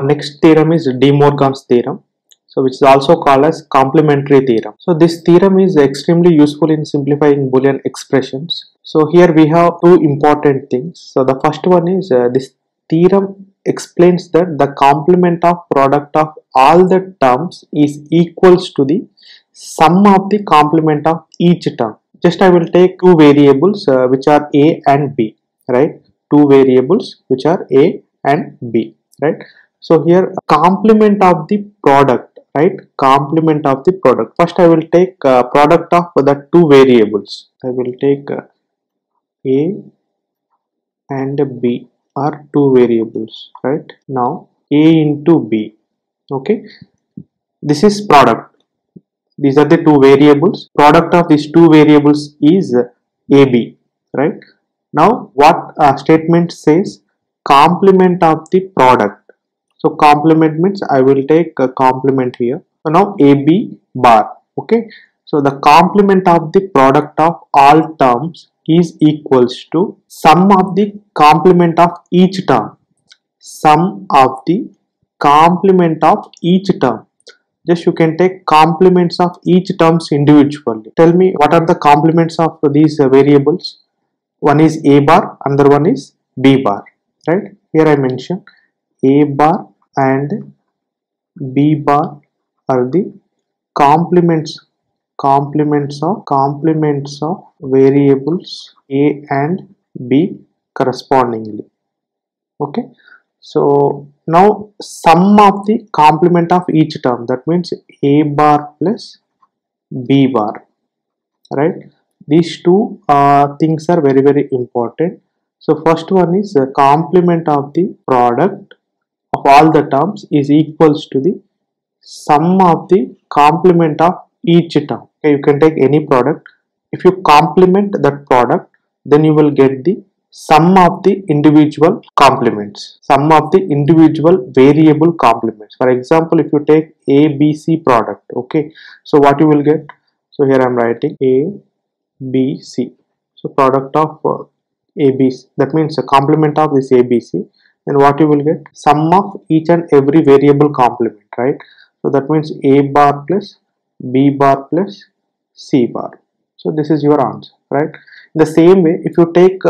next theorem is De Morgan's theorem, so which is also called as complementary theorem. So this theorem is extremely useful in simplifying Boolean expressions. So here we have two important things. So the first one is this theorem explains that the complement of product of all the terms is equals to the sum of the complement of each term. Just I will take two variables which are a and b, right? Two variables which are a and b, right? So here complement of the product, right? Complement of the product. First I will take product of the two variables. I will take a and b are two variables, right? Now a into b, okay? This is product. These are the two variables. Product of these two variables is AB, right? Now what statement says complement of the product. So complement means I will take a complement here. So now AB bar, okay? So the complement of the product of all terms is equals to sum of the complement of each term. Sum of the complement of each term. Just you can take complements of each terms individually. Tell me what are the complements of these variables. One is a bar, another one is b bar, right? Here I mention a bar and b bar are the complements of variables a and b correspondingly. Okay, so now sum of the complement of each term, that means a bar plus b bar, right? These two things are very important. So first one is the complement of the product of all the terms is equals to the sum of the complement of each term. Okay, you can take any product. If you complement that product, then you will get the sum of the individual complements, sum of the individual variable complements. For example, if you take ABC product, okay, so what you will get? So here I am writing ABC. So product of ABC, that means a complement of this ABC. Then what you will get? Sum of each and every variable complement, right? So that means a bar plus b bar plus c bar. So this is your answer, right? In the same way, if you take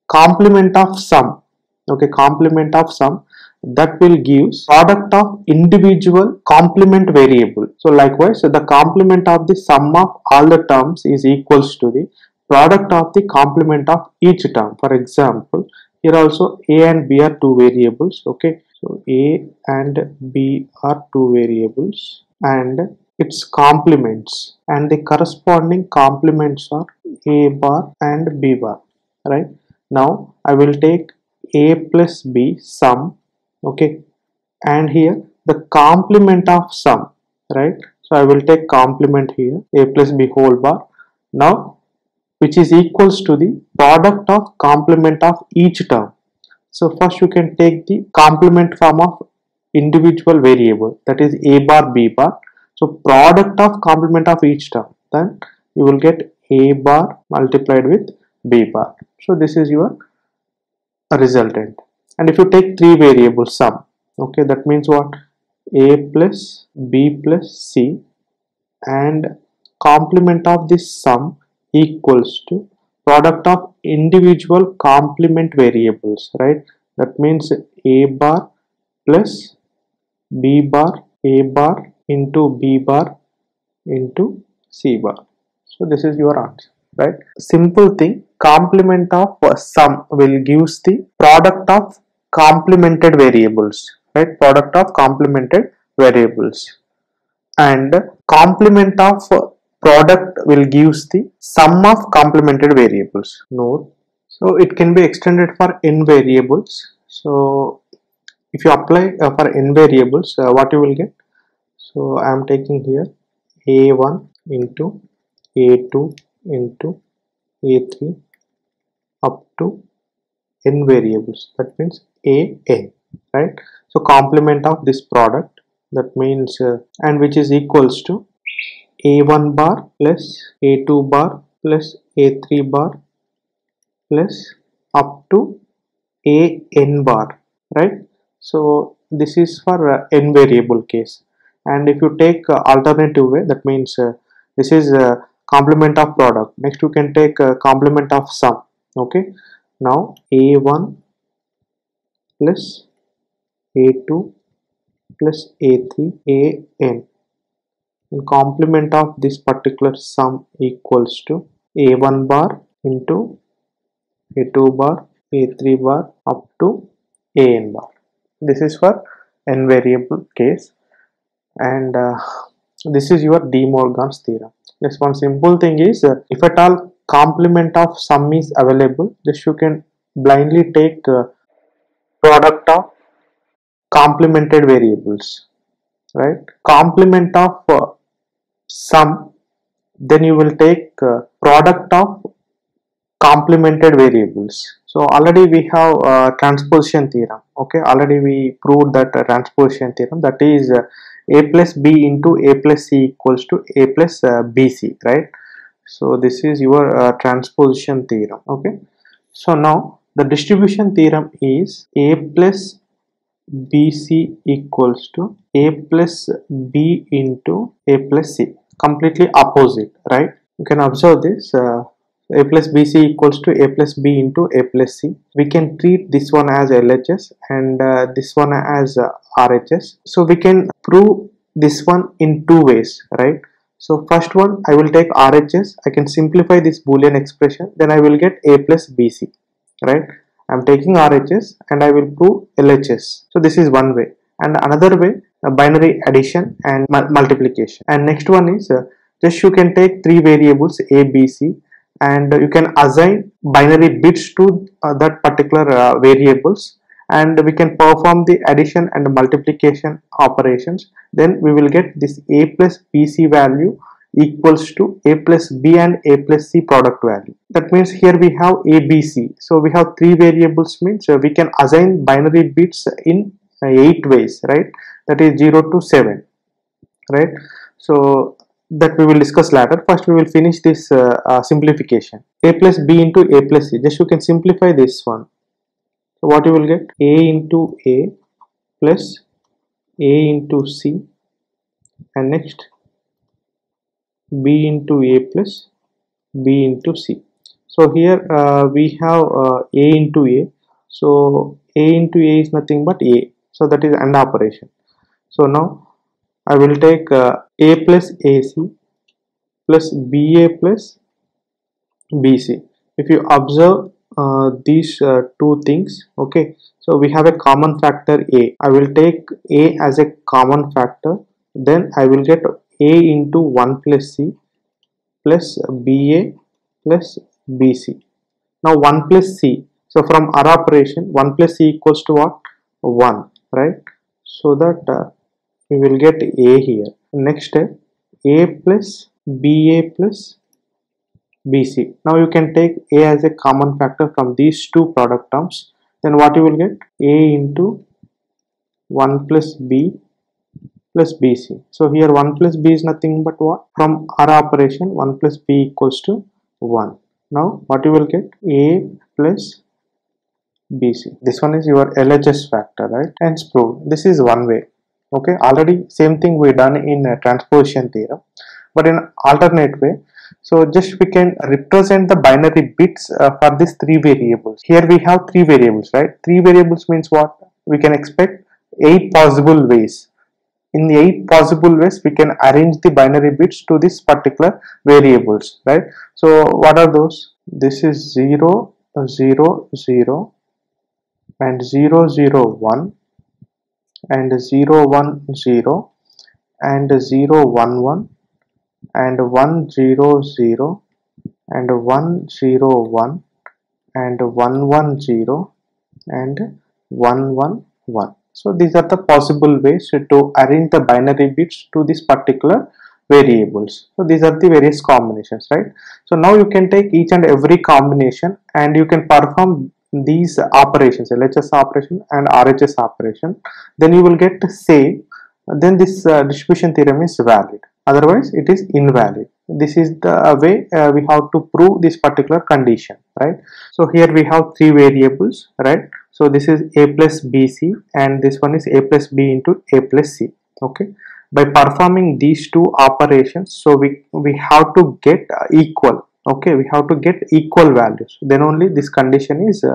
complement of sum, okay, complement of sum, that will give product of individual complement variable. So likewise, the complement of the sum of all the terms is equals to the product of the complement of each term. For example, here also a and b are two variables, okay? So a and b are two variables and its complements, and the corresponding complements are a bar and b bar, right? Now I will take a plus b sum, okay, and here the complement of sum, right? So I will take complement here, a plus b whole bar, now which is equals to the product of complement of each term. So first you can take the complement form of individual variable, that is a bar b bar. So product of complement of each term, then you will get a bar multiplied with b bar. So this is your resultant. And if you take three variables sum, okay, that means what? A plus b plus c, and complement of this sum equals to product of individual complement variables, right? That means a bar plus b bar, a bar into b bar into c bar. So this is your answer, right? Simple thing, complement of sum will gives the product of complemented variables, right? Product of complemented variables, and complement of product will gives the sum of complemented variables. Note, so it can be extended for n variables. So if you apply for n variables, what you will get? So I am taking here a1 into a2 into a3 up to n variables, that means an, right? So complement of this product, that means and which is equals to a1 bar plus a2 bar plus a3 bar plus up to an bar, right? So this is for n variable case. And if you take alternative way, that means this is complement of product. Next you can take complement of sum. Okay, now a1 plus a2 plus a3 an, and complement of this particular sum equals to a1 bar into a2 bar, a3 bar up to an bar. This is for n variable case, and this is your De Morgan's theorem. Just one simple thing is, if at all complement of sum is available, just you can blindly take product of complemented variables, right? Complement of sum, then you will take product of complemented variables. So already we have transposition theorem. Okay, already we proved that transposition theorem, that is a plus b into a plus c equals to a plus bc, right? So this is your transposition theorem. Okay, so now the distribution theorem is a plus bc equals to a plus b into a plus c, completely opposite, right? You can observe this, a plus bc equals to a plus b into a plus c. We can treat this one as LHS and this one as RHS. So we can prove this one in two ways, right? So first one, I will take RHS, I can simplify this Boolean expression, then I will get a plus bc, right? I'm taking RHS and I will prove LHS. So this is one way, and another way, binary addition and multiplication. And next one is just you can take three variables a, b, c, and you can assign binary bits to that particular variables, and we can perform the addition and multiplication operations. Then we will get this a plus bc value equals to a plus b and a plus c product value. That means here we have a, b, c. So we have three variables, means we can assign binary bits in 8 ways, right? That is 0 to 7, right? So that we will discuss later. First we will finish this simplification. A plus b into a plus c, just you can simplify this one. So what you will get, a into a plus a into c, and next b into a plus b into c. So here we have a into a, so a into a is nothing but a, so that is AND operation. So now I will take a plus ac plus ba plus bc. If you observe these two things, okay, so we have a common factor a. I will take a as a common factor, then I will get a into 1 plus c plus ba plus bc. Now 1 plus c, so from our operation 1 plus c equals to what? 1, right? So that we will get a here. Next step, a plus ba plus bc. Now you can take a as a common factor from these two product terms, then what you will get? A into 1 plus b plus bc. So here 1 plus b is nothing but what? From our operation 1 plus b equals to 1. Now what you will get? A plus bc. This one is your LHS factor, right? Hence proved. This is one way. Okay, already same thing we done in transposition theorem, but in alternate way. So just we can represent the binary bits for these three variables. Here we have three variables, right? Three variables means what? We can expect 8 possible ways. In the 8 possible ways, we can arrange the binary bits to this particular variables, right? So what are those? This is 0, 0, 0, and 0, 0, 1, and 0, 1, 0, and 0, 1, 1, and 1, 0, 0, and 1, 0, 1, and 1, 1, 0, and 1, 1, 1. So these are the possible ways to arrange the binary bits to this particular variables. So these are the various combinations, right? So now you can take each and every combination and you can perform these operations, LHS operation and RHS operation. Then you will get to say, then this distribution theorem is valid. Otherwise, it is invalid. This is the way we have to prove this particular condition, right? So here we have three variables, right? So this is a plus bc and this one is a plus b into a plus c. Okay, by performing these two operations, so we have to get equal. Okay, we have to get equal values, then only this condition is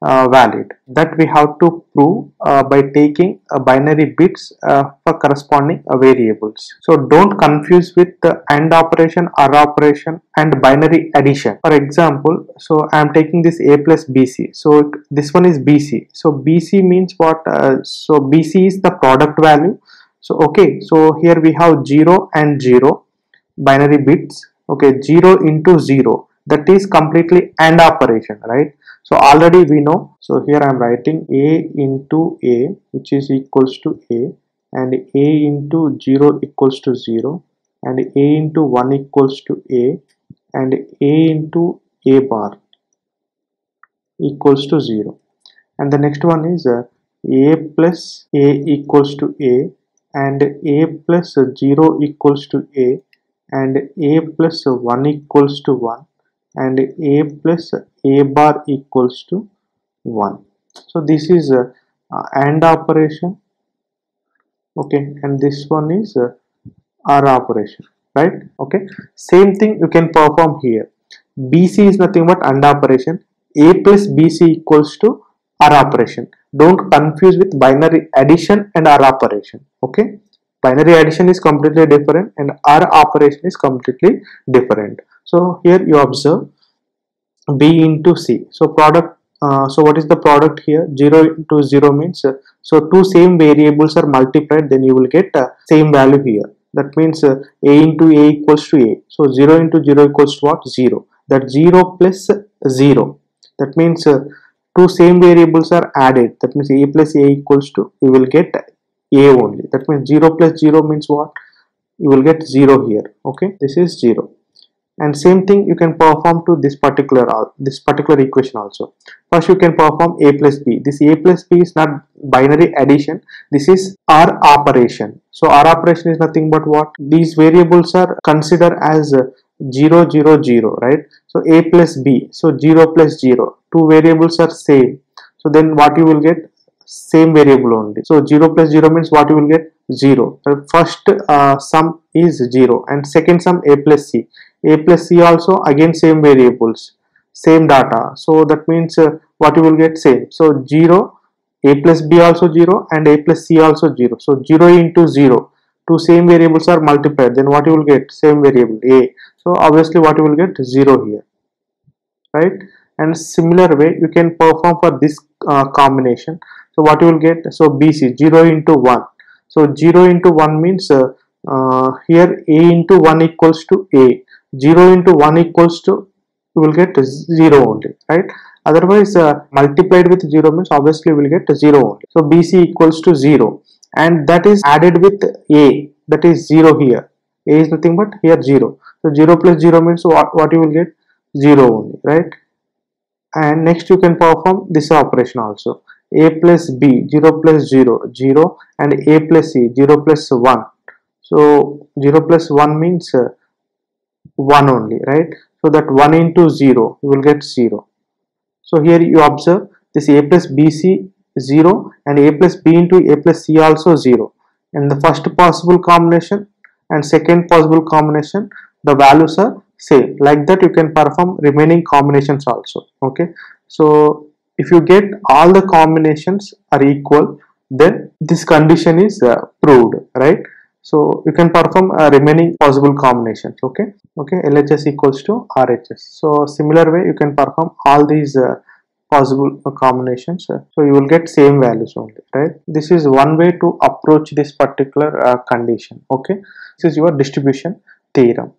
valid. That we have to prove by taking binary bits for corresponding variables. So don't confuse with the AND operation, OR operation and binary addition. For example, so I am taking this a plus bc, so this one is bc, so bc means what? So bc is the product value. So okay, so here we have 0 and 0 binary bits. Okay, 0 into 0, that is completely AND operation, right? So already we know, so here I am writing a into a, which is equals to a, and a into 0 equals to 0, and a into 1 equals to a, and a into a bar equals to 0. And the next one is a plus a equals to a, and a plus 0 equals to a, and a plus 1 equals to 1, and a plus a bar equals to 1. So this is AND operation. Okay, and this one is OR operation, right? Okay, same thing you can perform here. BC is nothing but AND operation. A plus BC equals to OR operation. Don't confuse with binary addition and OR operation. Okay, binary addition is completely different and OR operation is completely different. So here you observe B into C. So product. So what is the product here? 0 into 0 means so two same variables are multiplied, then you will get same value here. That means a into a equals to a. So 0 into 0 equals to what? 0. That 0 plus 0. That means two same variables are added. That means a plus a equals to, you will get a only. That means 0 plus 0 means what? You will get 0 here. Okay, this is 0. And same thing you can perform to this particular equation also. First you can perform a plus b. This a plus b is not binary addition, this is OR operation. So OR operation is nothing but what? These variables are considered as 0 0 0, right? So a plus b, so 0 plus 0, two variables are same, so then what you will get? Same variable only. So 0 plus 0 means what you will get? 0. The first sum is 0 and second sum a plus c. A plus c also again same variables, same data. So that means what you will get? Same. So 0, a plus b also 0 and a plus c also 0. So 0 into 0, two same variables are multiplied, then what you will get? Same variable a. So obviously what you will get? 0 here, right? And similar way you can perform for this combination. So what you will get? So BC 0 into 1. So 0 into 1 means here a into 1 equals to a. 0 into 1 equals to, you will get 0 only, right? Otherwise multiplied with 0 means obviously we will get 0 only. So BC equals to 0 and that is added with a, that is 0 here. A is nothing but here 0. So 0 plus 0 means what you will get? 0 only, right? And next you can perform this operation also. A plus b, 0 plus 0, 0, and a plus c, 0 plus 1. So 0 plus 1 means 1 only, right? So that 1 into 0, you will get 0. So here you observe this a plus bc 0 and a plus b into a plus c also 0. In the first possible combination and second possible combination, the values are same. Like that you can perform remaining combinations also. Okay, so if you get all the combinations are equal, then this condition is proved, right? So you can perform remaining possible combinations. Okay, LHS equals to RHS. So similar way you can perform all these possible combinations, so you will get same values only, right? This is one way to approach this particular condition. Okay, this is your distribution theorem.